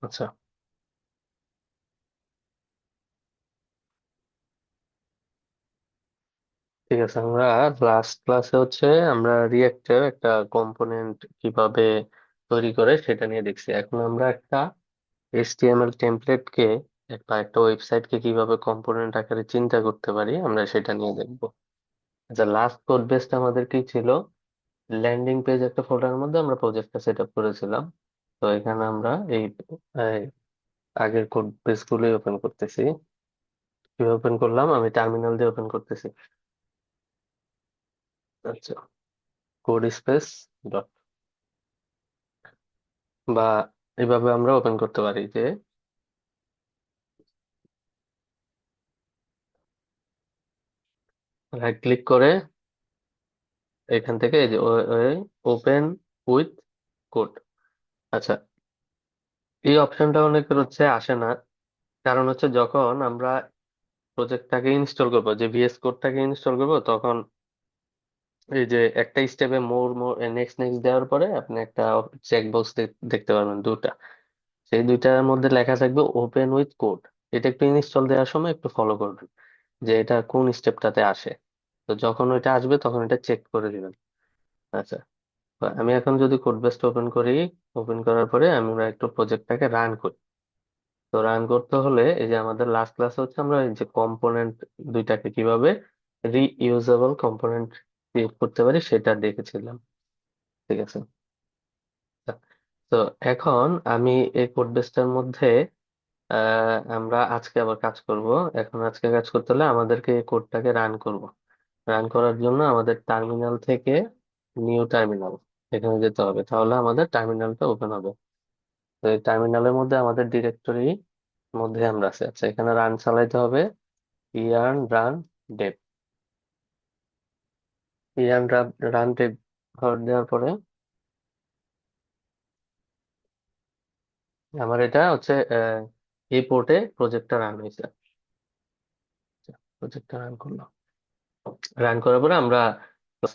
আচ্ছা, ঠিক আছে। আমরা লাস্ট ক্লাসে আমরা রিয়েক্টের একটা কম্পোনেন্ট কিভাবে তৈরি করে সেটা নিয়ে দেখছি। এখন আমরা একটা এইচটিএমএল টেমপ্লেটকে বা একটা ওয়েবসাইটকে কিভাবে কম্পোনেন্ট আকারে চিন্তা করতে পারি আমরা সেটা নিয়ে দেখবো। আচ্ছা, লাস্ট কোড বেসটা আমাদের কি ছিল? ল্যান্ডিং পেজ একটা ফোল্ডারের মধ্যে আমরা প্রজেক্টটা সেট আপ করেছিলাম। তো এখানে আমরা এই আগের কোড বেস গুলোই ওপেন করতেছি। কিভাবে ওপেন করলাম? আমি টার্মিনাল দিয়ে ওপেন করতেছি। আচ্ছা, কোড স্পেস ডট, বা এভাবে আমরা ওপেন করতে পারি যে রাইট ক্লিক করে এখান থেকে এই যে ওপেন উইথ কোড। আচ্ছা, এই অপশনটা অনেকের আসে না। কারণ যখন আমরা প্রজেক্টটাকে ইনস্টল করবো, যে ভিএস কোডটাকে ইনস্টল করবো, তখন এই যে একটা স্টেপে মোর মোর নেক্সট নেক্সট দেওয়ার পরে আপনি একটা চেক বক্স দেখতে পারবেন, দুটা। সেই দুইটার মধ্যে লেখা থাকবে ওপেন উইথ কোড। এটা একটু ইনস্টল দেওয়ার সময় একটু ফলো করবেন যে এটা কোন স্টেপটাতে আসে। তো যখন ওইটা আসবে তখন এটা চেক করে দিবেন। আচ্ছা, তো আমি এখন যদি কোড বেসটা ওপেন করি, ওপেন করার পরে আমরা একটু প্রজেক্টটাকে রান করি। তো রান করতে হলে এই যে আমাদের লাস্ট ক্লাসে আমরা এই যে কম্পোনেন্ট দুইটাকে কিভাবে রিইউজেবল কম্পোনেন্ট ক্রিয়েট করতে পারি সেটা দেখেছিলাম। ঠিক আছে। তো এখন আমি এই কোড বেসটার মধ্যে আমরা আজকে আবার কাজ করব। এখন আজকে কাজ করতে হলে আমাদেরকে এই কোডটাকে রান করব। রান করার জন্য আমাদের টার্মিনাল থেকে নিউ টার্মিনাল এখানে যেতে হবে, তাহলে আমাদের টার্মিনালটা ওপেন হবে। তো এই টার্মিনালের মধ্যে আমাদের ডিরেক্টরি মধ্যে আমরা আছি। আচ্ছা, এখানে রান চালাইতে হবে। Yarn run Dave, yarn run Dave ভর দেওয়ার পরে আমার এটা এই পোর্টে প্রজেক্টটা রান হয়েছে। প্রজেক্টটা রান করলাম। রান করার পরে আমরা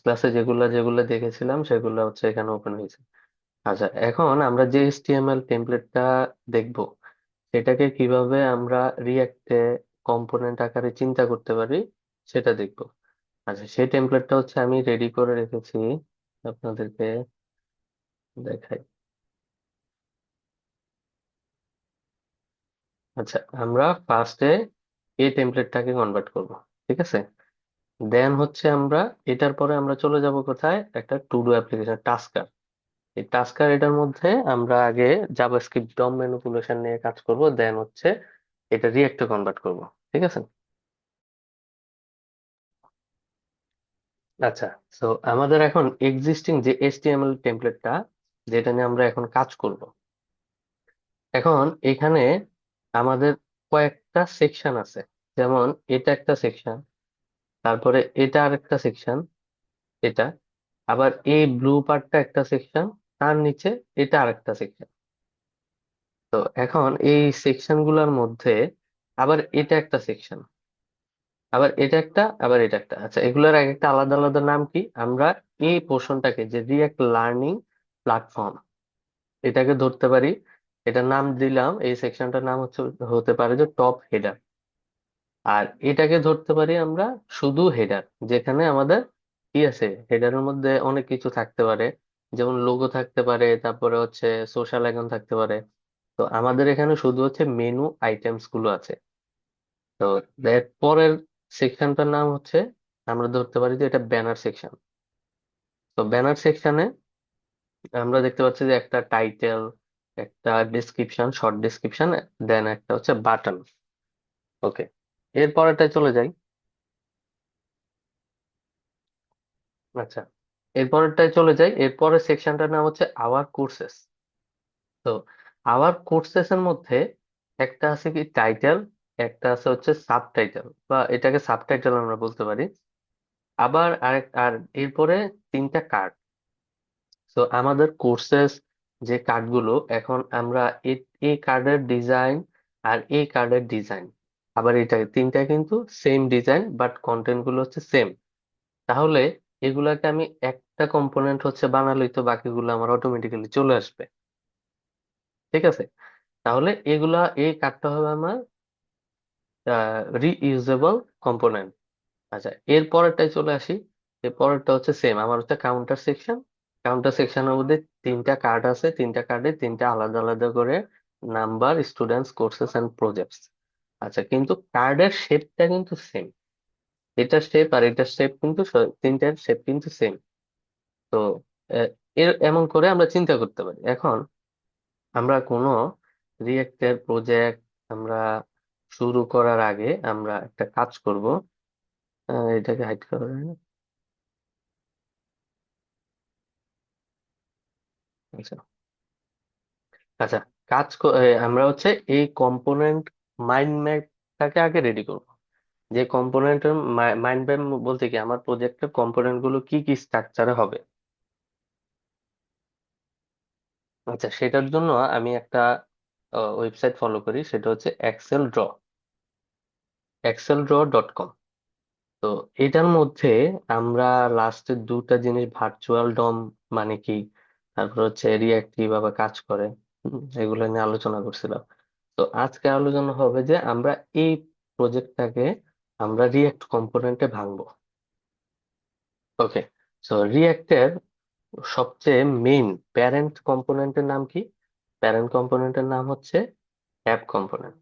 ক্লাসে যেগুলা যেগুলা দেখেছিলাম সেগুলো এখানে ওপেন হয়েছে। আচ্ছা, এখন আমরা যে এইচটিএমএল টেমপ্লেটটা দেখব সেটাকে কিভাবে আমরা রিয়েক্টে কম্পোনেন্ট আকারে চিন্তা করতে পারি সেটা দেখব। আচ্ছা, সেই টেমপ্লেটটা আমি রেডি করে রেখেছি, আপনাদেরকে দেখাই। আচ্ছা, আমরা ফার্স্টে এই টেমপ্লেটটাকে কনভার্ট করব। ঠিক আছে। দেন আমরা এটার পরে আমরা চলে যাব কোথায়, একটা টু ডু অ্যাপ্লিকেশন টাস্কার। এই টাস্কার এটার মধ্যে আমরা আগে জাভাস্ক্রিপ্ট ডম ম্যানিপুলেশন নিয়ে কাজ করব, দেন এটা রিয়েক্টে কনভার্ট করব। ঠিক আছে। আচ্ছা, তো আমাদের এখন এক্সিস্টিং যে এইচটিএমএল টেমপ্লেটটা যেটা নিয়ে আমরা এখন কাজ করব, এখন এখানে আমাদের কয়েকটা সেকশন আছে। যেমন এটা একটা সেকশন, তারপরে এটা আরেকটা সেকশন, এটা আবার এই ব্লু পার্টটা একটা সেকশন, তার নিচে এটা আরেকটা সেকশন। তো এখন এই সেকশন গুলার মধ্যে আবার এটা একটা সেকশন, আবার এটা একটা, আবার এটা একটা। আচ্ছা, এগুলোর এক একটা আলাদা আলাদা নাম কি? আমরা এই পোর্শনটাকে যে রিয়েক্ট লার্নিং প্ল্যাটফর্ম এটাকে ধরতে পারি। এটার নাম দিলাম, এই সেকশনটার নাম হতে পারে যে টপ হেডার। আর এটাকে ধরতে পারি আমরা শুধু হেডার, যেখানে আমাদের কি আছে, হেডারের মধ্যে অনেক কিছু থাকতে পারে। যেমন লোগো থাকতে পারে, তারপরে সোশ্যাল আইকন থাকতে পারে। তো আমাদের এখানে শুধু মেনু আইটেমস গুলো আছে। তো এর পরের সেকশনটার নাম আমরা ধরতে পারি যে এটা ব্যানার সেকশন। তো ব্যানার সেকশনে আমরা দেখতে পাচ্ছি যে একটা টাইটেল, একটা ডিসক্রিপশন, শর্ট ডিসক্রিপশন, দেন একটা বাটন। ওকে, এর পরেরটায় চলে যাই। আচ্ছা, এর পরেরটায় চলে যাই। এর পরের সেকশনটার নাম আওয়ার কোর্সেস। তো আওয়ার কোর্সেস এর মধ্যে একটা আছে কি টাইটেল, একটা আছে সাব টাইটেল, বা এটাকে সাবটাইটেল আমরা বলতে পারি। আবার আর এরপরে তিনটা কার্ড। তো আমাদের কোর্সেস যে কার্ডগুলো, এখন আমরা এই কার্ডের ডিজাইন আর এই কার্ডের ডিজাইন, আবার এটা তিনটা কিন্তু সেম ডিজাইন, বাট কন্টেন্ট গুলো সেম। তাহলে এগুলাকে আমি একটা কম্পোনেন্ট বানালেই তো বাকিগুলো আমার অটোমেটিক্যালি চলে আসবে। ঠিক আছে। তাহলে এগুলা, এই কার্ডটা হবে আমার রিইউজেবল কম্পোনেন্ট। আচ্ছা, এর পরেরটাই চলে আসি। এর পরেরটা হচ্ছে সেম, আমার হচ্ছে কাউন্টার সেকশন। কাউন্টার সেকশনের মধ্যে তিনটা কার্ড আছে, তিনটা কার্ডে তিনটা আলাদা আলাদা করে number, students, courses and projects. আচ্ছা, কিন্তু কার্ডের শেপটা কিন্তু সেম। এটার শেপ আর এটার শেপ কিন্তু তিনটার শেপ কিন্তু সেম। তো আহ, এমন করে আমরা চিন্তা করতে পারি। এখন আমরা কোনো রিয়েক্টের প্রজেক্ট আমরা শুরু করার আগে আমরা একটা কাজ করব। এটাকে হাইড করা যায় না? আচ্ছা। আচ্ছা, আমরা হচ্ছে এই কম্পোনেন্ট মাইন্ড ম্যাপটাকে আগে রেডি করব। যে কম্পোনেন্টের মাইন্ড ম্যাপ বলতে কি, আমার প্রজেক্টের কম্পোনেন্ট গুলো কি কি স্ট্রাকচারে হবে। আচ্ছা, সেটার জন্য আমি একটা ওয়েবসাইট ফলো করি, সেটা হচ্ছে exceldraw.com। তো এটার মধ্যে আমরা লাস্টের দুটা জিনিস, ভার্চুয়াল ডম মানে কি, তারপর হচ্ছে রিয়েক্ট কিভাবে কাজ করে, এগুলো নিয়ে আলোচনা করছিলাম। তো আজকে আলোচনা হবে যে আমরা এই প্রজেক্টটাকে আমরা রিয়েক্ট কম্পোনেন্টে ভাঙবো। ওকে। সো রিয়েক্টের সবচেয়ে মেইন প্যারেন্ট কম্পোনেন্টের নাম কি? প্যারেন্ট কম্পোনেন্টের নাম হচ্ছে অ্যাপ কম্পোনেন্ট।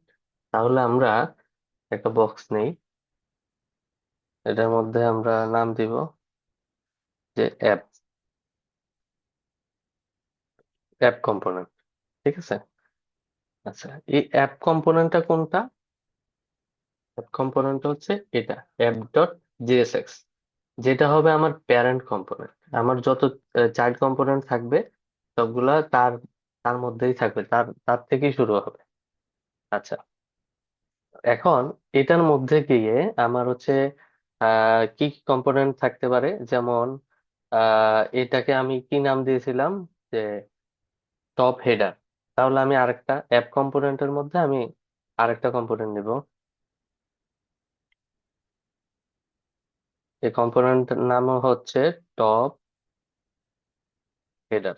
তাহলে আমরা একটা বক্স নেই, এটার মধ্যে আমরা নাম দিব যে অ্যাপ, অ্যাপ কম্পোনেন্ট। ঠিক আছে। আচ্ছা, এই অ্যাপ কম্পোনেন্টটা কোনটা? অ্যাপ কম্পোনেন্ট হচ্ছে এটা, অ্যাপ ডট জেএসএক্স, যেটা হবে আমার প্যারেন্ট কম্পোনেন্ট। আমার যত চাইল্ড কম্পোনেন্ট থাকবে সবগুলা তার তার মধ্যেই থাকবে, তার তার থেকেই শুরু হবে। আচ্ছা, এখন এটার মধ্যে গিয়ে আমার হচ্ছে কি কি কম্পোনেন্ট থাকতে পারে, যেমন এটাকে আমি কি নাম দিয়েছিলাম, যে টপ হেডার। তাহলে আমি আরেকটা অ্যাপ কম্পোনেন্টের মধ্যে আমি আরেকটা কম্পোনেন্ট নিব। এই কম্পোনেন্টের নাম হচ্ছে top header.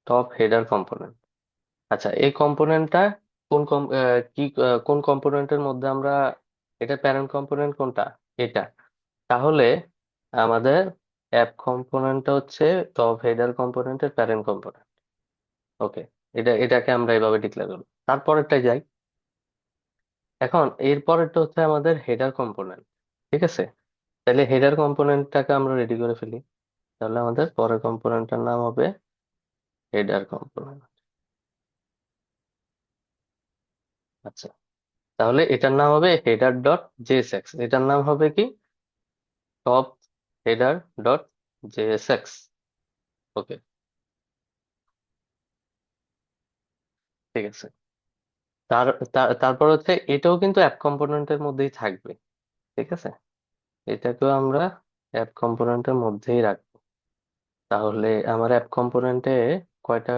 Top header component. আচ্ছা, এই কম্পোনেন্টটা কোন কোন কম্পোনেন্টের মধ্যে আমরা, এটা প্যারেন্ট কম্পোনেন্ট কোনটা? এটা। তাহলে আমাদের অ্যাপ কম্পোনেন্টটা হচ্ছে টপ হেডার কম্পোনেন্টের প্যারেন্ট কম্পোনেন্ট। ওকে। এটাকে আমরা এভাবে ডিক্লেয়ার করবো। তারপরেরটাই যাই। এখন এর পরেরটা হচ্ছে আমাদের হেডার কম্পোনেন্ট। ঠিক আছে। তাহলে হেডার কম্পোনেন্টটাকে আমরা রেডি করে ফেলি। তাহলে আমাদের পরের কম্পোনেন্টটার নাম হবে হেডার কম্পোনেন্ট। আচ্ছা, তাহলে এটার নাম হবে হেডার ডট জেএসএক্স, এটার নাম হবে কি, টপ হেডার ডট জেএসএক্স। ওকে। ঠিক আছে। তারপর হচ্ছে এটাও কিন্তু অ্যাপ কম্পোনেন্টের মধ্যেই থাকবে। ঠিক আছে। এটাকেও আমরা অ্যাপ কম্পোনেন্টের মধ্যেই রাখবো। তাহলে আমার অ্যাপ কম্পোনেন্টে কয়টা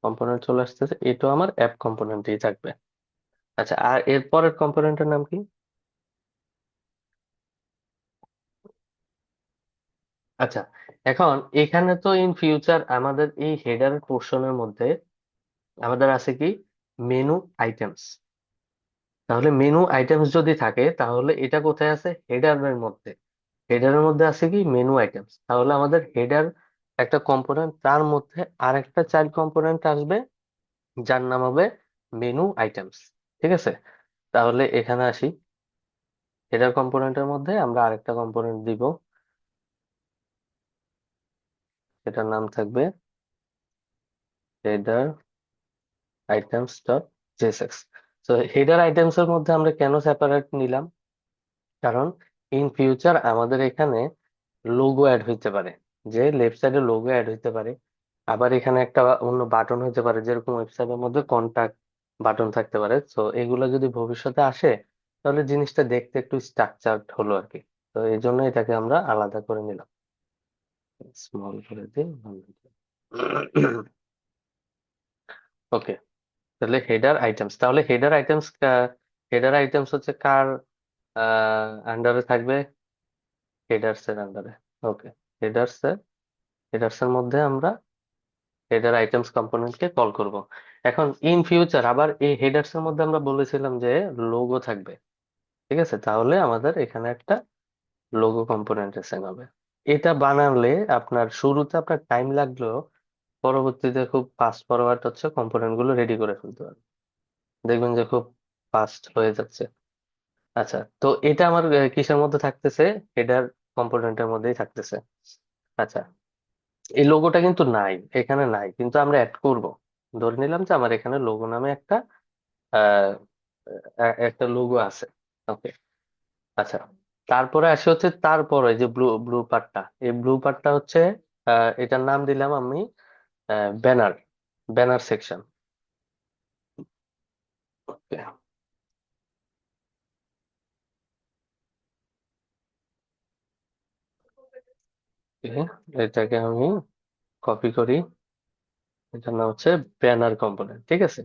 কম্পোনেন্ট চলে আসতেছে, এটাও আমার অ্যাপ কম্পোনেন্টেই থাকবে। আচ্ছা, আর এর পরের কম্পোনেন্টের নাম কি? আচ্ছা, এখন এখানে তো ইন ফিউচার আমাদের এই হেডার পোর্শনের মধ্যে আমাদের আছে কি, মেনু আইটেমস। তাহলে মেনু আইটেমস যদি থাকে তাহলে এটা কোথায় আছে? হেডারের মধ্যে। হেডারের মধ্যে আছে কি, মেনু আইটেমস। তাহলে আমাদের হেডার একটা কম্পোনেন্ট, তার মধ্যে আরেকটা চাইল্ড কম্পোনেন্ট আসবে যার নাম হবে মেনু আইটেমস। ঠিক আছে। তাহলে এখানে আসি, হেডার কম্পোনেন্টের মধ্যে আমরা আরেকটা কম্পোনেন্ট দিব, সেটার নাম থাকবে হেডার আইটেমস ডট জেএসএক্স। তো হেডার আইটেমস এর মধ্যে আমরা কেন সেপারেট নিলাম? কারণ ইন ফিউচার আমাদের এখানে লোগো অ্যাড হইতে পারে, যে লেফট সাইডে লোগো অ্যাড হইতে পারে। আবার এখানে একটা অন্য বাটন হইতে পারে, যেরকম ওয়েবসাইটের মধ্যে কন্টাক্ট বাটন থাকতে পারে। তো এগুলো যদি ভবিষ্যতে আসে তাহলে জিনিসটা দেখতে একটু স্ট্রাকচারড হলো আর কি। তো এই জন্য এটাকে আমরা আলাদা করে নিলাম, স্মল করে দিই। ওকে। তাহলে হেডার আইটেমস, তাহলে হেডার আইটেমস হচ্ছে কার আন্ডারে থাকবে? হেডার্স এর আন্ডারে। ওকে। হেডার্স এর হেডার্স এর মধ্যে আমরা হেডার আইটেমস কম্পোনেন্টকে কল করব। এখন ইন ফিউচার আবার এই হেডার্স এর মধ্যে আমরা বলেছিলাম যে লোগো থাকবে। ঠিক আছে, তাহলে আমাদের এখানে একটা লোগো কম্পোনেন্ট অ্যাসাইন হবে। এটা বানালে আপনার শুরুতে আপনার টাইম লাগলেও পরবর্তীতে খুব ফাস্ট ফরওয়ার্ড হচ্ছে কম্পোনেন্ট গুলো রেডি করে ফেলতে পারবে, দেখবেন যে খুব ফাস্ট হয়ে যাচ্ছে। আচ্ছা, তো এটা আমার কিসের মধ্যে থাকতেছে? হেডার কম্পোনেন্টের মধ্যেই থাকতেছে। আচ্ছা, এই লোগোটা কিন্তু নাই, এখানে নাই, কিন্তু আমরা অ্যাড করব। ধরে নিলাম যে আমার এখানে লোগো নামে একটা আহ একটা লোগো আছে। ওকে। আচ্ছা, তারপরে আসে হচ্ছে তারপরে যে ব্লু ব্লু পার্টটা, এই ব্লু পার্টটা হচ্ছে এটার নাম দিলাম আমি ব্যানার, ব্যানার সেকশন। এটাকে আমি কপি করি, এটার নাম হচ্ছে ব্যানার কম্পোনেন্ট। ঠিক আছে,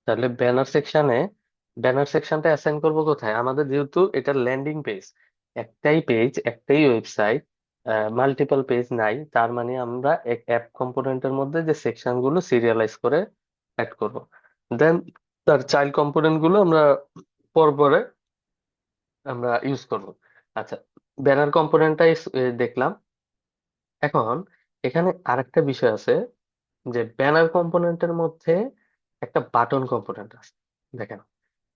তাহলে ব্যানার সেকশনটা অ্যাসাইন করব কোথায়? আমাদের যেহেতু এটা ল্যান্ডিং পেজ, একটাই পেজ, একটাই ওয়েবসাইট, মাল্টিপল পেজ নাই, তার মানে আমরা এক অ্যাপ কম্পোনেন্টের মধ্যে যে সেকশন গুলো সিরিয়ালাইজ করে অ্যাড করব। দেন তার চাইল্ড কম্পোনেন্ট গুলো আমরা পরে আমরা ইউজ করব। আচ্ছা, ব্যানার কম্পোনেন্টটা দেখলাম। এখন এখানে আরেকটা বিষয় আছে, যে ব্যানার কম্পোনেন্টের মধ্যে একটা বাটন কম্পোনেন্ট আছে। দেখেন,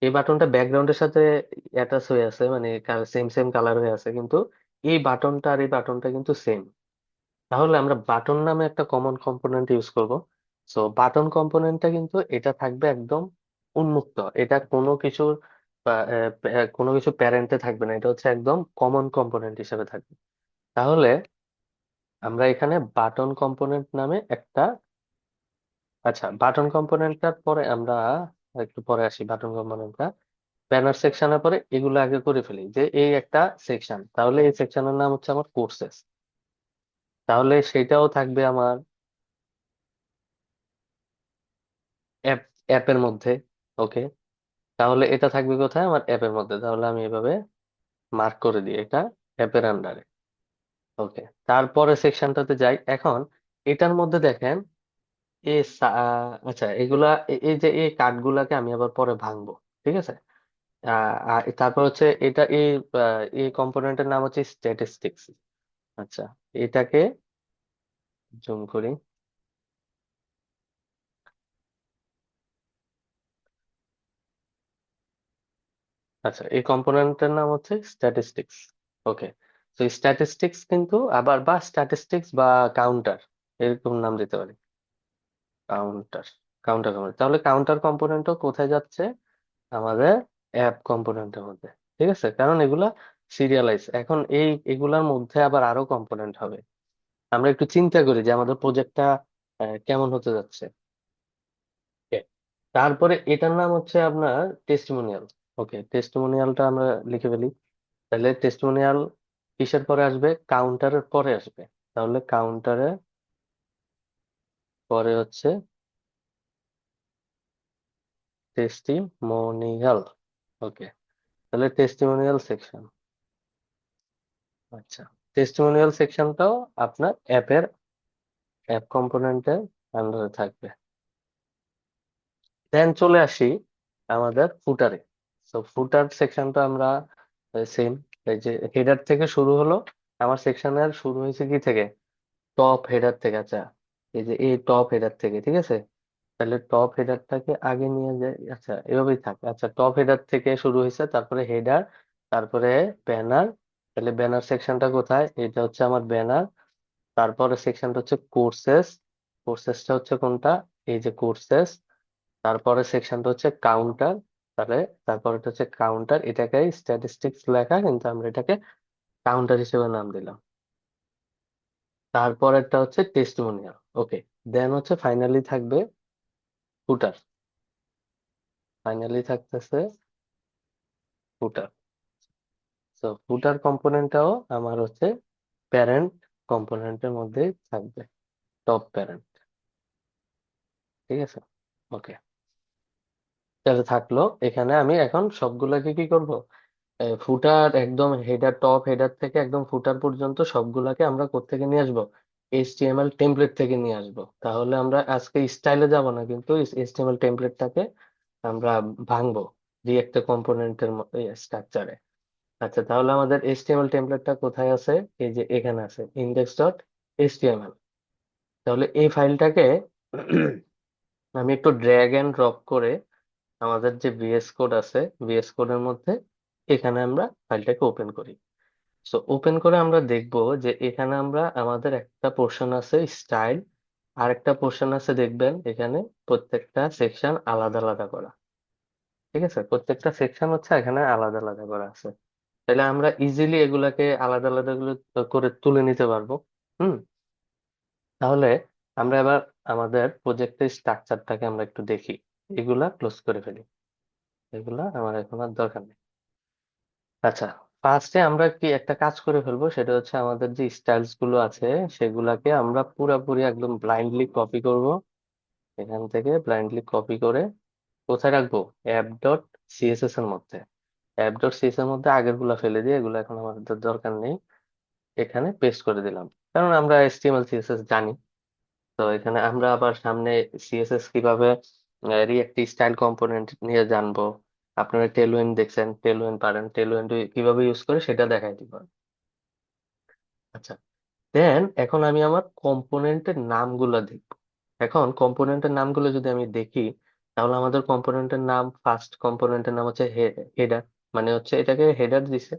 এই বাটনটা ব্যাকগ্রাউন্ডের সাথে অ্যাটাচ হয়ে আছে, মানে সেম সেম কালার হয়ে আছে, কিন্তু এই বাটনটা আর এই বাটনটা কিন্তু সেম। তাহলে আমরা বাটন নামে একটা কমন কম্পোনেন্ট ইউজ করব। সো বাটন কম্পোনেন্টটা কিন্তু এটা থাকবে একদম উন্মুক্ত, এটা কোনো কিছুর কোনো কিছু প্যারেন্টে থাকবে না, এটা হচ্ছে একদম কমন কম্পোনেন্ট হিসেবে থাকবে। তাহলে আমরা এখানে বাটন কম্পোনেন্ট নামে একটা, আচ্ছা বাটন কম্পোনেন্টটার পরে আমরা একটু পরে আসি। বাটন কম্পোনেন্টটা ব্যানার সেকশনের পরে এগুলো আগে করে ফেলি, যে এই একটা সেকশন, তাহলে এই সেকশনের নাম হচ্ছে আমার কোর্সেস। তাহলে সেটাও থাকবে আমার অ্যাপ, অ্যাপের মধ্যে। ওকে, তাহলে এটা থাকবে কোথায়? আমার অ্যাপের মধ্যে। তাহলে আমি এভাবে মার্ক করে দিই এটা অ্যাপের আন্ডারে। ওকে, তারপরে সেকশনটাতে যাই। এখন এটার মধ্যে দেখেন আচ্ছা এগুলা এই যে এই কার্ডগুলাকে আমি আবার পরে ভাঙবো। ঠিক আছে, তারপর হচ্ছে এটা এই কম্পোনেন্টের নাম হচ্ছে স্ট্যাটিস্টিক্স। আচ্ছা, এটাকে জুম করি। আচ্ছা, এই কম্পোনেন্টের নাম হচ্ছে স্ট্যাটিস্টিক্স। ওকে, তো স্ট্যাটিস্টিক্স কিন্তু আবার বা স্ট্যাটিস্টিক্স বা কাউন্টার, এরকম নাম দিতে পারি। কাউন্টার, কাউন্টার কম্পোনেন্ট, তাহলে কাউন্টার কম্পোনেন্টও কোথায় যাচ্ছে? আমাদের অ্যাপ কম্পোনেন্টের মধ্যে। ঠিক আছে, কারণ এগুলা সিরিয়ালাইজ। এখন এগুলার মধ্যে আবার আরো কম্পোনেন্ট হবে। আমরা একটু চিন্তা করি যে আমাদের প্রজেক্টটা কেমন হতে যাচ্ছে। Okay. তারপরে এটার নাম হচ্ছে আপনার টেস্টিমোনিয়াল। ওকে, টেস্টিমোনিয়ালটা আমরা লিখে ফেলি। তাহলে টেস্টিমোনিয়াল কিসের পরে আসবে? কাউন্টারের পরে আসবে। তাহলে কাউন্টারের পরে হচ্ছে টেস্টিমোনিয়াল। ওকে, তাহলে টেস্টিমোনিয়াল সেকশন। আচ্ছা, টেস্টিমোনিয়াল সেকশনটাও আপনার অ্যাপ কম্পোনেন্টের আন্ডারে থাকবে। দেন চলে আসি আমাদের ফুটারে। তো ফুটার সেকশনটা আমরা সেম, এই যে হেডার থেকে শুরু হলো, আমার সেকশনের শুরু হয়েছে কি থেকে? টপ হেডার থেকে। আচ্ছা, এই যে এই টপ হেডার থেকে। ঠিক আছে, তাহলে টপ হেডারটাকে আগে নিয়ে যাই। আচ্ছা, এভাবেই থাকে। আচ্ছা, টপ হেডার থেকে শুরু হয়েছে, তারপরে হেডার, তারপরে ব্যানার। তাহলে ব্যানার সেকশনটা কোথায়? এটা হচ্ছে আমার ব্যানার। তারপরে সেকশনটা হচ্ছে কোর্সেস। কোর্সেসটা হচ্ছে কোনটা? এই যে কোর্সেস। তারপরে সেকশনটা হচ্ছে কাউন্টার। তাহলে তারপরেটা হচ্ছে কাউন্টার, এটাকে স্ট্যাটিস্টিক্স লেখা, কিন্তু আমরা এটাকে কাউন্টার হিসেবে নাম দিলাম। তারপরেরটা হচ্ছে টেস্টিমোনিয়াল। ওকে, দেন হচ্ছে ফাইনালি থাকবে ফুটার। ফাইনালি থাকতেছে ফুটার। তো ফুটার কম্পোনেন্টটাও আমার হচ্ছে প্যারেন্ট কম্পোনেন্টের মধ্যেই থাকবে, টপ প্যারেন্ট। ঠিক আছে, ওকে, তাহলে থাকলো। এখানে আমি এখন সবগুলাকে কি করব? ফুটার একদম হেডার, টপ হেডার থেকে একদম ফুটার পর্যন্ত সবগুলাকে আমরা কোত্থেকে নিয়ে আসবো? এইচটিএমএল টেমপ্লেট থেকে নিয়ে আসবো। তাহলে আমরা আজকে স্টাইলে যাব না, কিন্তু এইচটিএমএল টেমপ্লেটটাকে আমরা ভাঙবো রিয়েক্ট কম্পোনেন্টের স্ট্রাকচারে। আচ্ছা, তাহলে আমাদের এইচটিএমএল টেমপ্লেটটা কোথায় আছে? এই যে এখানে আছে, index.html। তাহলে এই ফাইলটাকে আমি একটু ড্র্যাগ এন্ড ড্রপ করে আমাদের যে ভিএস কোড আছে, ভিএস কোডের মধ্যে এখানে আমরা ফাইলটাকে ওপেন করি। সো ওপেন করে আমরা দেখব যে এখানে আমরা আমাদের একটা পোর্শন আছে স্টাইল, আর একটা পোর্শন আছে দেখবেন এখানে প্রত্যেকটা সেকশন আলাদা আলাদা করা। ঠিক আছে, প্রত্যেকটা সেকশন হচ্ছে এখানে আলাদা আলাদা করা আছে। তাহলে আমরা ইজিলি এগুলাকে আলাদা আলাদা করে তুলে নিতে পারবো। হুম। তাহলে আমরা এবার আমাদের প্রজেক্টের স্ট্রাকচারটাকে আমরা একটু দেখি। এগুলা ক্লোজ করে ফেলি, এগুলা আমার এখন আর দরকার নেই। আচ্ছা, ফার্স্টে আমরা কি একটা কাজ করে ফেলবো, সেটা হচ্ছে আমাদের যে স্টাইলস গুলো আছে সেগুলাকে আমরা পুরাপুরি একদম ব্লাইন্ডলি কপি করব। এখান থেকে ব্লাইন্ডলি কপি করে কোথায় রাখবো? অ্যাপ ডট সিএসএস এর মধ্যে। অ্যাপ ডট সিএসএস এর মধ্যে আগের গুলা ফেলে দিয়ে, এগুলো এখন আমাদের দরকার নেই। এখানে পেস্ট করে দিলাম, কারণ আমরা এচটিএমএল সিএসএস জানি। তো এখানে আমরা আবার সামনে সিএসএস কিভাবে রিয়েক্ট স্টাইল কম্পোনেন্ট নিয়ে জানবো। আপনারা টেলউইন দেখছেন, টেলউইন পারেন, টেলউইন কিভাবে ইউজ করে সেটা দেখাই দিব। আচ্ছা, দেন এখন আমি আমার কম্পোনেন্টের নামগুলো দেখব। এখন কম্পোনেন্টের নামগুলো যদি আমি দেখি, তাহলে আমাদের কম্পোনেন্টের নাম, ফার্স্ট কম্পোনেন্টের নাম হচ্ছে হেডার, মানে হচ্ছে এটাকে হেডার দিছে।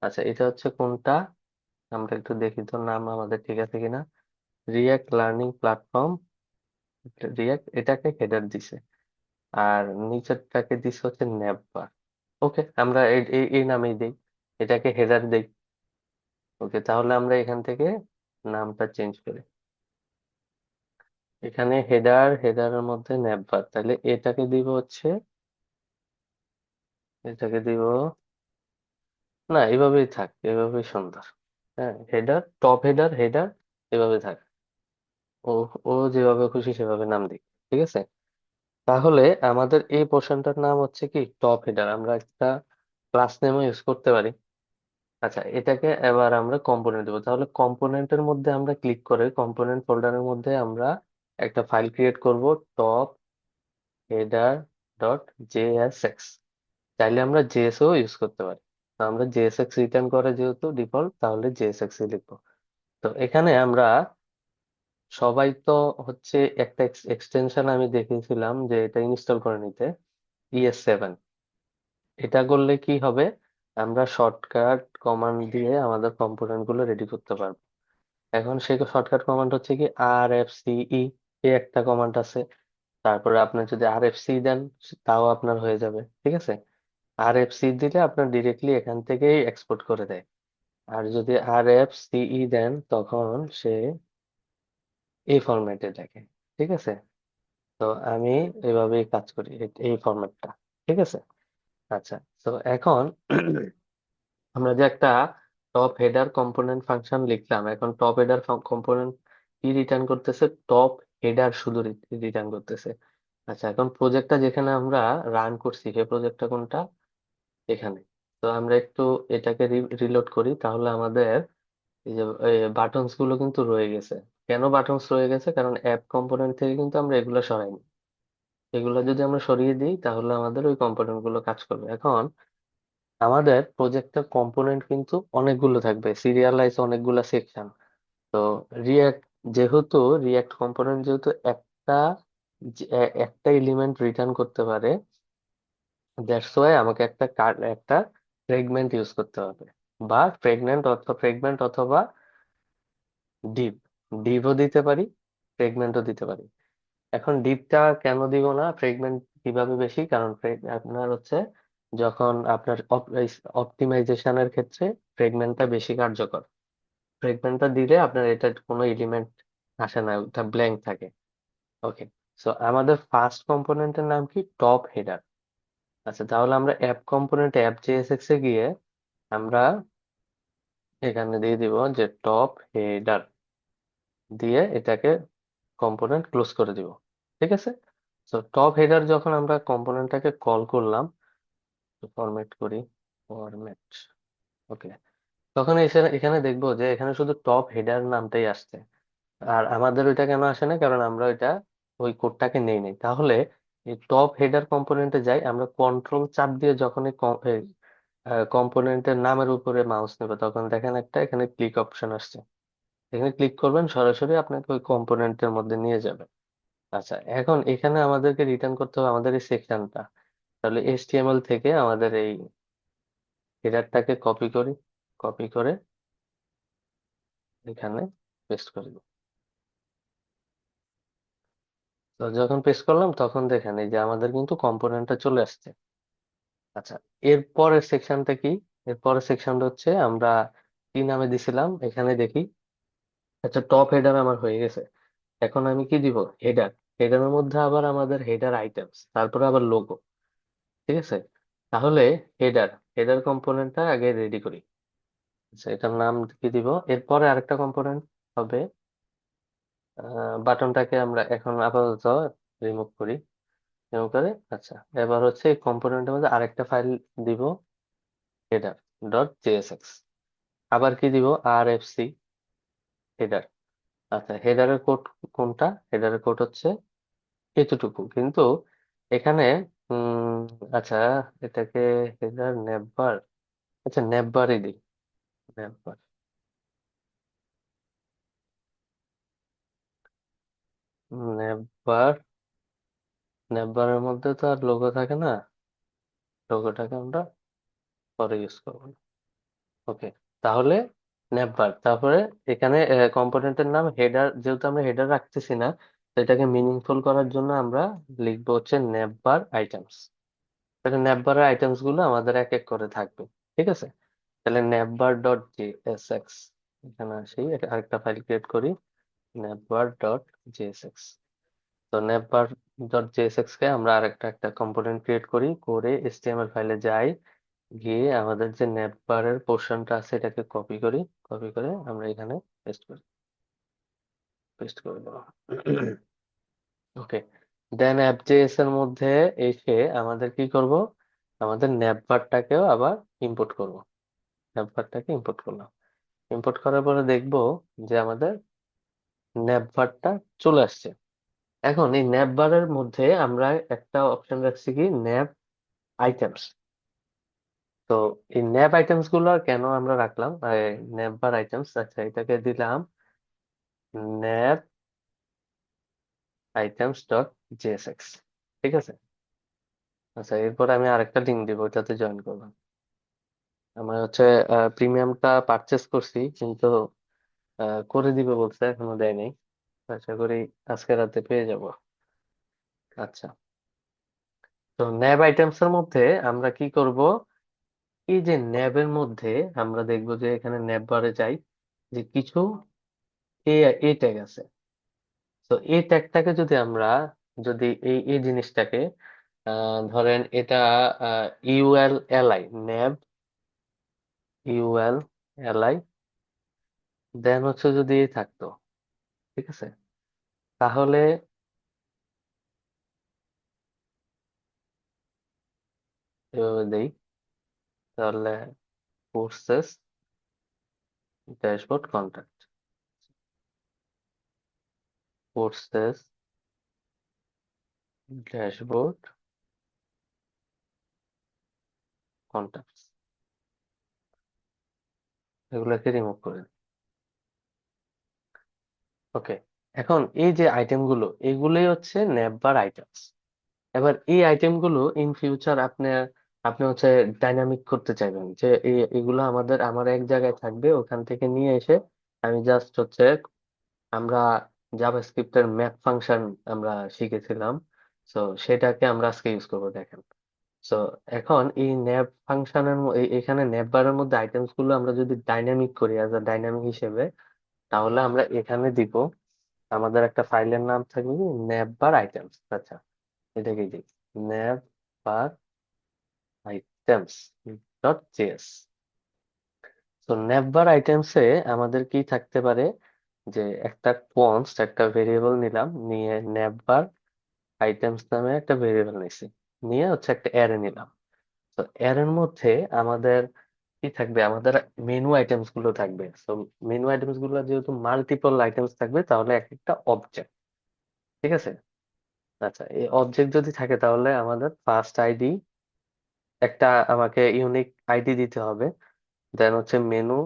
আচ্ছা, এটা হচ্ছে কোনটা? আমরা একটু দেখি তো নাম আমাদের ঠিক আছে কিনা। রিয়াক্ট লার্নিং প্ল্যাটফর্ম, রিয়াক্ট, এটাকে হেডার দিছে। আর নিচেরটাকে দিছে হচ্ছে নেভার। ওকে, আমরা এই নামেই দেই, এটাকে হেডার দেই। ওকে, তাহলে আমরা এখান থেকে নামটা চেঞ্জ করি। এখানে হেডারের মধ্যে নেভার, তাহলে এটাকে দিব হচ্ছে, এটাকে দিব, না এভাবেই থাক, এভাবেই সুন্দর। হ্যাঁ, হেডার, টপ হেডার, হেডার, এভাবে থাক। ও ও যেভাবে খুশি সেভাবে নাম দিই। ঠিক আছে, তাহলে আমাদের এই পোর্শনটার নাম হচ্ছে কি টপ হেডার। আমরা একটা ক্লাস নেমও ইউজ করতে পারি। আচ্ছা, এটাকে এবার আমরা কম্পোনেন্ট দেবো। তাহলে কম্পোনেন্টের মধ্যে আমরা ক্লিক করে কম্পোনেন্ট ফোল্ডারের মধ্যে আমরা একটা ফাইল ক্রিয়েট করব, টপ হেডার ডট জেএসএক্স। চাইলে আমরা জেএসও ইউজ করতে পারি। তো আমরা জেএসএক্স রিটার্ন করে যেহেতু ডিফল্ট, তাহলে জেএসএক্স লিখবো। তো এখানে আমরা সবাই তো হচ্ছে একটা এক্সটেনশন আমি দেখেছিলাম যে এটা ইনস্টল করে নিতে, ES7। এটা করলে কি হবে? আমরা শর্টকাট কমান্ড দিয়ে আমাদের কম্পোনেন্ট গুলো রেডি করতে পারবো। এখন সেই শর্টকাট কমান্ড হচ্ছে কি RFCE, এই একটা কমান্ড আছে। তারপরে আপনি যদি RFC দেন তাও আপনার হয়ে যাবে। ঠিক আছে, RFC দিলে আপনার ডিরেক্টলি এখান থেকেই এক্সপোর্ট করে দেয়। আর যদি RFCE দেন তখন সে এই ফরম্যাটে দেখে। ঠিক আছে, তো আমি এভাবেই কাজ করি, এই ফরম্যাটটা। ঠিক আছে। আচ্ছা, তো এখন আমরা যে একটা টপ হেডার কম্পোনেন্ট ফাংশন লিখলাম, এখন টপ হেডার কম্পোনেন্ট কি রিটার্ন করতেছে? টপ হেডার শুধু রিটার্ন করতেছে। আচ্ছা, এখন প্রজেক্টটা যেখানে আমরা রান করছি সেই প্রজেক্টটা কোনটা? এখানে। তো আমরা একটু এটাকে রিলোড করি, তাহলে আমাদের এই যে বাটনস গুলো কিন্তু রয়ে গেছে। কেন বাটনস রয়ে গেছে? কারণ অ্যাপ কম্পোনেন্ট থেকে কিন্তু আমরা এগুলো সরাইনি। এগুলো যদি আমরা সরিয়ে দিই তাহলে আমাদের ওই কম্পোনেন্ট গুলো কাজ করবে। এখন আমাদের প্রজেক্টের কম্পোনেন্ট কিন্তু অনেকগুলো থাকবে, সিরিয়ালাইজ অনেকগুলো সেকশন। তো রিয়াক্ট, যেহেতু রিয়াক্ট কম্পোনেন্ট যেহেতু একটা একটা এলিমেন্ট রিটার্ন করতে পারে, দ্যাটস ওয়াই আমাকে একটা ফ্রেগমেন্ট ইউজ করতে হবে, বা ফ্রেগমেন্ট অথবা ডিপ। ডিপও দিতে পারি, ফ্রেগমেন্টও দিতে পারি। এখন ডিপটা কেন দিব না, ফ্রেগমেন্ট কিভাবে বেশি? কারণ আপনার হচ্ছে যখন আপনার অপটিমাইজেশনের ক্ষেত্রে ফ্রেগমেন্টটা বেশি কার্যকর। ফ্রেগমেন্টটা দিলে আপনার এটা কোনো এলিমেন্ট আসে না, ওটা ব্ল্যাঙ্ক থাকে। ওকে, সো আমাদের ফার্স্ট কম্পোনেন্টের নাম কি? Top header. আচ্ছা, তাহলে আমরা অ্যাপ কম্পোনেন্ট অ্যাপ জেএসএক্স এ গিয়ে আমরা এখানে দিয়ে দিব যে টপ হেডার, দিয়ে এটাকে কম্পোনেন্ট ক্লোজ করে দিব। ঠিক আছে, তো টপ হেডার যখন আমরা কম্পোনেন্টটাকে কল করলাম, ফরম্যাট করি, ফরম্যাট, ওকে, তখন এসে এখানে দেখবো যে এখানে শুধু টপ হেডার নামটাই আসছে। আর আমাদের ওইটা কেন আসে না, কারণ আমরা ওইটা ওই কোডটাকে নেই নাই। তাহলে এই টপ হেডার কম্পোনেন্টে যাই, আমরা কন্ট্রোল চাপ দিয়ে যখন এই কম্পোনেন্টের নামের উপরে মাউস নেবে, তখন দেখেন একটা এখানে ক্লিক অপশন আসছে। এখানে ক্লিক করবেন, সরাসরি আপনাকে ওই কম্পোনেন্টের মধ্যে নিয়ে যাবে। আচ্ছা, এখন এখানে আমাদেরকে রিটার্ন করতে হবে আমাদের এই সেকশনটা। তাহলে HTML থেকে আমাদের এই হেডারটাকে কপি করি, কপি করে এখানে পেস্ট করে দিই। তো যখন পেস্ট করলাম তখন দেখেন এই যে আমাদের কিন্তু কম্পোনেন্টটা চলে আসছে। আচ্ছা, এর পরের সেকশনটা কি? এর পরের সেকশনটা হচ্ছে আমরা কি নামে দিছিলাম এখানে দেখি। আচ্ছা, টপ হেডার আমার হয়ে গেছে। এখন আমি কি দিব? হেডার। হেডারের মধ্যে আবার আমাদের হেডার আইটেমস, তারপরে আবার লোগো। ঠিক আছে, তাহলে হেডার হেডার কম্পোনেন্টটা আগে রেডি করি। আচ্ছা, এটার নাম কি দিব? এরপরে আরেকটা কম্পোনেন্ট হবে, বাটনটাকে আমরা এখন আপাতত রিমুভ করি। রিমুভ করে, আচ্ছা, এবার হচ্ছে এই কম্পোনেন্টের মধ্যে আরেকটা ফাইল দিব, হেডার ডট জেএসএক্স। আবার কি দিব? RFC header. আচ্ছা, হেডারের কোড কোনটা? হেডারের কোড হচ্ছে এতটুকু কিন্তু এখানে। উম আচ্ছা, এটাকে হেডার নেভবার, আচ্ছা নেভবারই দিই, নেভবার। নেভবার, নেভবারের মধ্যে তো আর লোগো থাকে না, লোগোটাকে আমরা পরে ইউজ করবো। ওকে, তাহলে নেভবার, তারপরে এখানে কম্পোনেন্টের নাম হেডার, যেহেতু আমরা হেডার রাখতেছি না, তো এটাকে মিনিংফুল করার জন্য আমরা লিখবো হচ্ছে নেভবার আইটেমস। তাহলে নেভবারের আইটেমস গুলো আমাদের এক এক করে থাকবে। ঠিক আছে, তাহলে নেভবার ডট জেএসএক্স, এখানে আসি, আরেকটা ফাইল ক্রিয়েট করি, নেভবার ডট জেএসএক্স। তো নেভবার ডট জেএসএক্স কে আমরা আরেকটা একটা কম্পোনেন্ট ক্রিয়েট করি, করে HTML ফাইলে যাই, গিয়ে আমাদের যে নেটবারের পোর্শনটা আছে এটাকে কপি করি, কপি করে আমরা এখানে পেস্ট করি, পেস্ট করে দেবো। ওকে, দেন অ্যাপ.js এর মধ্যে এসে আমাদের কি করব? আমাদের নেটবারটাকেও আবার ইম্পোর্ট করব। নেটবারটাকে ইম্পোর্ট করলাম, ইম্পোর্ট করার পরে দেখবো যে আমাদের নেটবারটা চলে আসছে। এখন এই নেটবারের মধ্যে আমরা একটা অপশন রাখছি কি, ন্যাব আইটেমস। তো এই ন্যাব আইটেমস গুলো কেন আমরা রাখলাম? নেটবার আইটেমস, আচ্ছা এটাকে দিলাম ন্যাব আইটেমস ডট জেএসএক্স। ঠিক আছে, আচ্ছা এরপর আমি আরেকটা লিঙ্ক দিব, ওটাতে জয়েন করলাম। আমার হচ্ছে প্রিমিয়ামটা পারচেস করছি, কিন্তু করে দিবে বলছে, এখনো দেয়নি। আশা করি আজকে রাতে পেয়ে যাব। আচ্ছা, তো ন্যাব আইটেমস এর মধ্যে আমরা কি করব? এই যে ন্যাবের মধ্যে আমরা দেখবো যে এখানে ন্যাব বারে যাই, যে কিছু এ এ ট্যাগ আছে। তো এই ট্যাগটাকে যদি আমরা, যদি এই জিনিসটাকে ধরেন এটা ইউএল এলআই, ন্যাব ইউএল এলআই, দেন হচ্ছে যদি এই থাকতো, ঠিক আছে, তাহলে এভাবে দেই, তাহলে courses dashboard contact, courses dashboard contact, এগুলোকে রিমুভ করে দিই। ওকে, এখন এই যে আইটেম গুলো, এগুলোই হচ্ছে নেববার আইটেমস। এবার এই আইটেম গুলো ইন ফিউচার আপনি আপনি হচ্ছে ডাইনামিক করতে চাইবেন, যে এগুলো আমার এক জায়গায় থাকবে, ওখান থেকে নিয়ে এসে আমি জাস্ট হচ্ছে, আমরা জাভাস্ক্রিপ্টের ম্যাপ ফাংশন আমরা শিখেছিলাম, তো সেটাকে আমরা আজকে ইউজ করবো, দেখেন। তো এখন এই ন্যাপ ফাংশনের এখানে ন্যাপ বারের মধ্যে আইটেমস গুলো আমরা যদি ডাইনামিক করি, অ্যাজ আ ডাইনামিক হিসেবে, তাহলে আমরা এখানে দিব, আমাদের একটা ফাইলের নাম থাকবে ন্যাপ বার আইটেমস। আচ্ছা, এটাকে দিই, ন্যাপ বার আইটেমস ডট জেএস। তো ন্যাপ বার আইটেমসে আমাদের কি থাকতে পারে, যে একটা কনস্ট, একটা ভেরিয়েবল নিলাম, নিয়ে ন্যাপ বার আইটেমস নামে একটা ভেরিয়েবল নিছি, নিয়ে হচ্ছে একটা অ্যারে নিলাম। তো এর মধ্যে আমাদের কি থাকবে আমাদের, মেনু আইটেমস গুলো থাকবে। তো মেনু আইটেমস গুলো যেহেতু মাল্টিপল আইটেমস থাকবে, তাহলে এক একটা অবজেক্ট। ঠিক আছে। আচ্ছা, এই অবজেক্ট যদি থাকে তাহলে আমাদের ফার্স্ট আইডি, একটা আমাকে ইউনিক আইডি দিতে হবে। দেন হচ্ছে মেনু,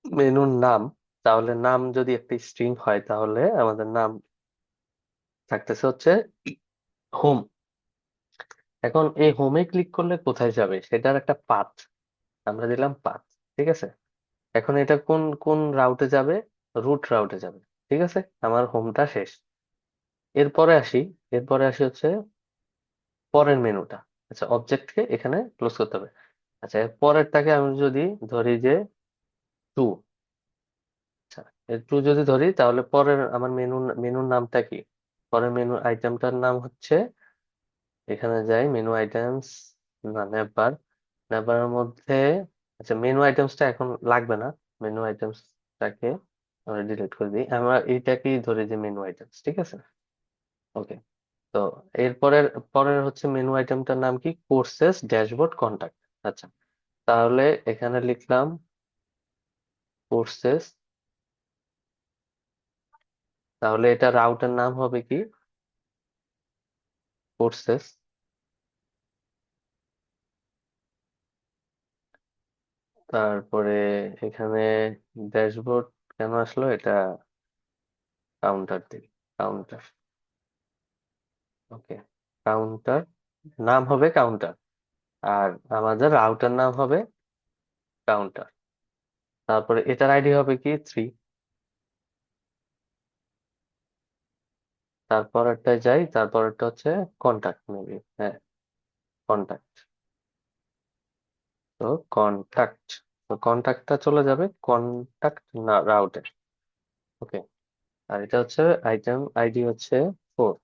মেনুর নাম। তাহলে নাম যদি একটা স্ট্রিং হয় তাহলে আমাদের নাম থাকতেছে হচ্ছে হোম। এখন এই হোমে ক্লিক করলে কোথায় যাবে সেটার একটা পাথ আমরা দিলাম, পাথ। ঠিক আছে। এখন এটা কোন কোন রাউটে যাবে? রুট রাউটে যাবে। ঠিক আছে, আমার হোমটা শেষ। এরপরে আসি, এরপরে আসি হচ্ছে পরের মেনুটা। আচ্ছা, অবজেক্টকে এখানে ক্লোজ করতে হবে। আচ্ছা, এর পরেরটাকে আমি যদি ধরি যে টু। আচ্ছা, এর টু যদি ধরি তাহলে পরের আমার মেনুর নামটা কি? পরের মেনু আইটেমটার নাম হচ্ছে, এখানে যাই মেনু আইটেমস, না নেভার, নেভারের মধ্যে। আচ্ছা, মেনু আইটেমসটা এখন লাগবে না। মেনু আইটেমসটাকে আমরা ডিলিট করে দিই, আমরা এইটাকেই ধরি যে মেনু আইটেমস। ঠিক আছে। ওকে। তো এরপরের পরের হচ্ছে মেনু আইটেমটার নাম কি? Courses dashboard contact. আচ্ছা, তাহলে এখানে লিখলাম কোর্সেস। তাহলে এটা রাউটের নাম হবে কি? কোর্সেস। তারপরে এখানে ড্যাশবোর্ড কেন আসলো এটা? কাউন্টার দিই, কাউন্টার। ওকে, কাউন্টার, নাম হবে কাউন্টার। আর আমাদের রাউটার নাম হবে কাউন্টার। তারপরে এটার আইডি হবে কি? থ্রি। তারপরেরটায় যাই, তারপরেরটা হচ্ছে কন্টাক্ট মেবি, হ্যাঁ, কন্টাক্ট। তো কন্টাক্ট, তো কন্টাক্টটা চলে যাবে কন্টাক্ট না রাউটে। ওকে। আর এটা হচ্ছে আইটেম আইডি হচ্ছে ফোর।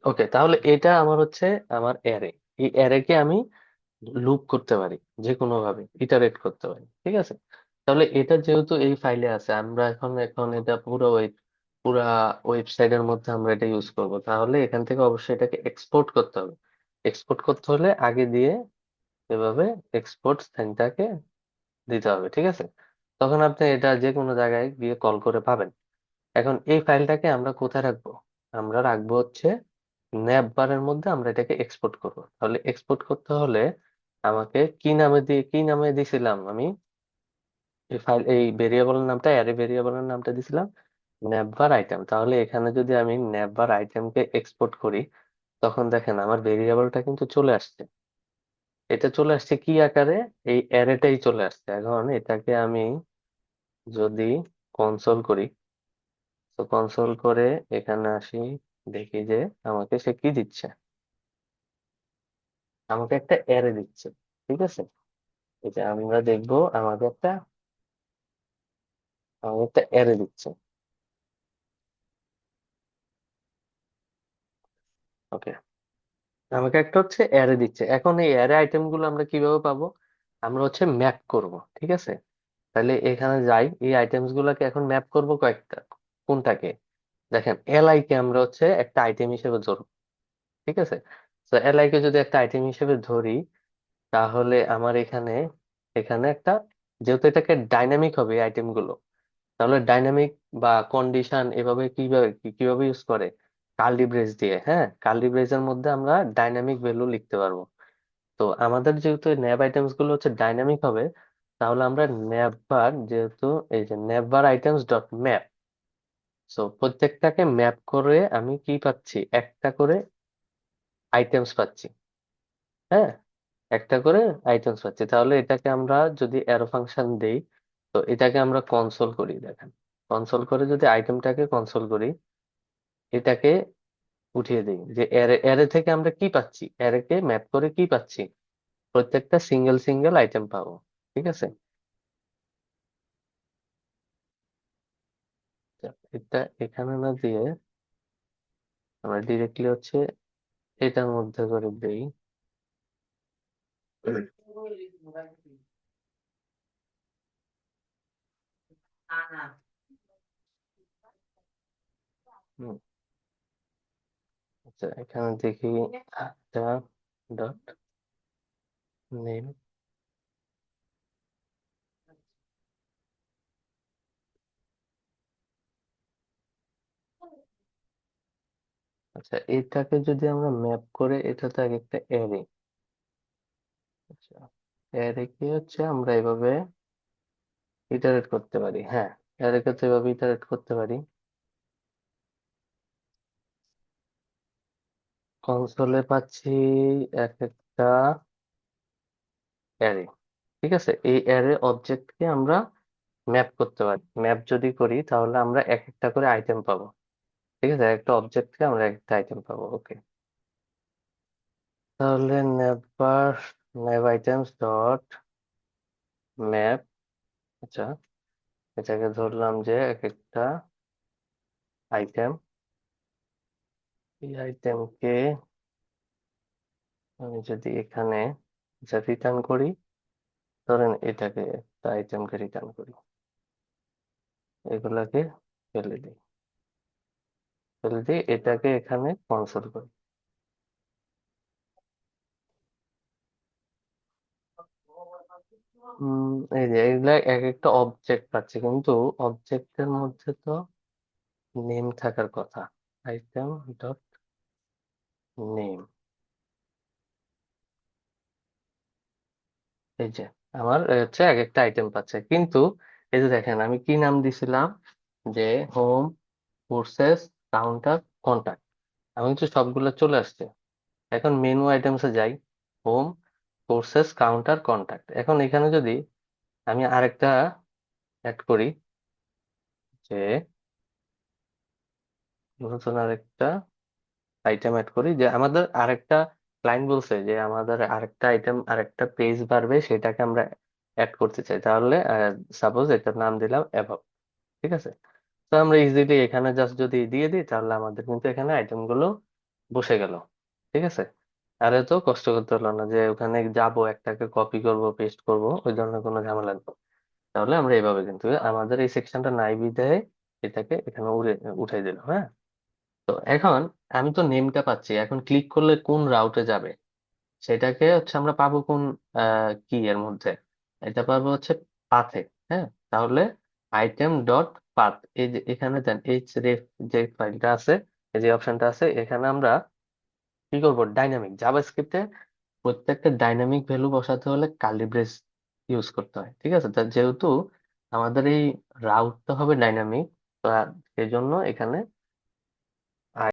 ওকে, তাহলে এটা আমার হচ্ছে আমার অ্যারে। এই অ্যারেকে আমি লুপ করতে পারি, যে কোনো ভাবে ইটারেট করতে পারি। ঠিক আছে। তাহলে এটা যেহেতু এই ফাইলে আছে, আমরা এখন এখন এটা পুরা ওয়েবসাইটের মধ্যে আমরা এটা ইউজ করব, তাহলে এখান থেকে অবশ্যই এটাকে এক্সপোর্ট করতে হবে। এক্সপোর্ট করতে হলে আগে দিয়ে এভাবে এক্সপোর্ট সাইনটাকে দিতে হবে। ঠিক আছে। তখন আপনি এটা যে কোনো জায়গায় গিয়ে কল করে পাবেন। এখন এই ফাইলটাকে আমরা কোথায় রাখবো? আমরা রাখবো হচ্ছে ন্যাব বারের মধ্যে, আমরা এটাকে এক্সপোর্ট করব। তাহলে এক্সপোর্ট করতে হলে আমাকে কি নামে দিছিলাম আমি? এই ফাইল, এই ভেরিয়েবলের নামটা, অ্যারে ভেরিয়েবলের নামটা দিছিলাম নেভার আইটেম। তাহলে এখানে যদি আমি নেভার আইটেমকে এক্সপোর্ট করি, তখন দেখেন আমার ভেরিয়েবলটা কিন্তু চলে আসছে। এটা চলে আসছে কি আকারে? এই অ্যারেটাই চলে আসছে। এখন এটাকে আমি যদি কনসোল করি, তো কনসোল করে এখানে আসি, দেখি যে আমাকে সে কি দিচ্ছে। আমাকে একটা অ্যারে দিচ্ছে। ঠিক আছে। এটা আমরা দেখবো, আমাকে একটা অ্যারে দিচ্ছে। ওকে, আমাকে একটা হচ্ছে অ্যারে দিচ্ছে। এখন এই অ্যারে আইটেম গুলো আমরা কিভাবে পাবো? আমরা হচ্ছে ম্যাপ করব। ঠিক আছে। তাহলে এখানে যাই, এই আইটেমস গুলোকে এখন ম্যাপ করব কয়েকটা। কোনটাকে? দেখেন, এলআই কে আমরা হচ্ছে একটা আইটেম হিসেবে ধরবো। ঠিক আছে। তো এলআই কে যদি একটা আইটেম হিসেবে ধরি, তাহলে আমার এখানে এখানে একটা, যেহেতু এটাকে ডাইনামিক হবে আইটেম গুলো, তাহলে ডাইনামিক বা কন্ডিশন এভাবে কিভাবে ইউজ করে? কার্লি ব্রেস দিয়ে। হ্যাঁ, কার্লি ব্রেসের মধ্যে আমরা ডাইনামিক ভ্যালু লিখতে পারবো। তো আমাদের যেহেতু ন্যাব আইটেমস গুলো হচ্ছে ডাইনামিক হবে, তাহলে আমরা নেভার, যেহেতু এই যে never items dot map, so প্রত্যেকটাকে ম্যাপ করে আমি কি পাচ্ছি? একটা করে আইটেমস পাচ্ছি। হ্যাঁ, একটা করে আইটেমস পাচ্ছি। তাহলে এটাকে আমরা যদি অ্যারো ফাংশন দেই, তো এটাকে আমরা কনসোল করি। দেখেন, কনসোল করে যদি আইটেমটাকে কনসোল করি, এটাকে উঠিয়ে দিই, যে অ্যারে অ্যারে থেকে আমরা কি পাচ্ছি, অ্যারেকে ম্যাপ করে কি পাচ্ছি? প্রত্যেকটা সিঙ্গেল সিঙ্গেল আইটেম পাবো। ঠিক আছে। তো এটা এখানে না দিয়ে আমরা ডিরেক্টলি হচ্ছে এটার মধ্যে করে দেই। হুম, আচ্ছা, এখানে দেখি, আচ্ছা, ডট নেম। আচ্ছা, এটাকে যদি আমরা ম্যাপ করে, এটা তো এক একটা অ্যারে। আচ্ছা, অ্যারে কি হচ্ছে আমরা এভাবে ইটারেট করতে পারি, হ্যাঁ, অ্যারেকে তো এভাবে ইটারেট করতে পারি। কনসোলে পাচ্ছি এক একটা অ্যারে। ঠিক আছে, এই অ্যারে অবজেক্টকে আমরা ম্যাপ করতে পারি। ম্যাপ যদি করি তাহলে আমরা এক একটা করে আইটেম পাবো। ঠিক আছে, একটা অবজেক্টকে আমরা একটা আইটেম পাবো। ওকে, তাহলে নেভার নেভ আইটেমস ডট ম্যাপ। আচ্ছা, এটাকে ধরলাম যে এক একটা আইটেম। এই আইটেমকে আমি যদি এখানে যা রিটার্ন করি, ধরেন এটাকে একটা আইটেমকে রিটার্ন করি, এগুলাকে ফেলে দিই, ফেলে দিয়ে এটাকে এখানে কনসোল করি। এই যে এগুলা এক একটা অবজেক্ট পাচ্ছি, কিন্তু অবজেক্টের মধ্যে তো নেম থাকার কথা। আইটেম ডট নেম, এই যে আমার হচ্ছে এক একটা আইটেম পাচ্ছে, কিন্তু এই যে দেখেন আমি কি নাম দিছিলাম, যে হোম, কোর্সেস, কাউন্টার, কন্টাক্ট। আমি কিন্তু সবগুলো চলে আসছে। এখন মেনু আইটেমসে যাই, হোম, কোর্সেস, কাউন্টার, কন্টাক্ট। এখন এখানে যদি আমি আরেকটা অ্যাড করি, যে নতুন আরেকটা আইটেম অ্যাড করি, যে আমাদের আরেকটা ক্লায়েন্ট বলছে যে আমাদের আরেকটা আইটেম, আরেকটা পেজ বাড়বে, সেটাকে আমরা অ্যাড করতে চাই। তাহলে সাপোজ এটার নাম দিলাম অ্যাভাব। ঠিক আছে, তো আমরা ইজিলি এখানে জাস্ট যদি দিয়ে দিই, তাহলে আমাদের কিন্তু এখানে আইটেম গুলো বসে গেল। ঠিক আছে, আর এত কষ্ট করতে হলো না যে ওখানে যাব, একটাকে কপি করব, পেস্ট করব, ওই ধরনের কোনো ঝামেলা নেই। তাহলে আমরা এইভাবে কিন্তু আমাদের এই সেকশনটা নাই বিধায় এটাকে এখানে উঠাই দিলাম। হ্যাঁ, তো এখন আমি তো নেমটা পাচ্ছি, এখন ক্লিক করলে কোন রাউটে যাবে সেটাকে হচ্ছে আমরা পাবো কোন কি এর মধ্যে, এটা পাবো হচ্ছে পাথে। হ্যাঁ, তাহলে আইটেম ডট পাথ, এই যে এখানে দেন এইচ রেফ যে ফাইলটা আছে, এই যে অপশনটা আছে, এখানে আমরা কি করব, ডাইনামিক জাভাস্ক্রিপ্টে প্রত্যেকটা ডাইনামিক ভ্যালু বসাতে হলে কার্লি ব্রেস ইউজ করতে হয়। ঠিক আছে, তা যেহেতু আমাদের এই রাউটটা হবে ডাইনামিক, তো সেই জন্য এখানে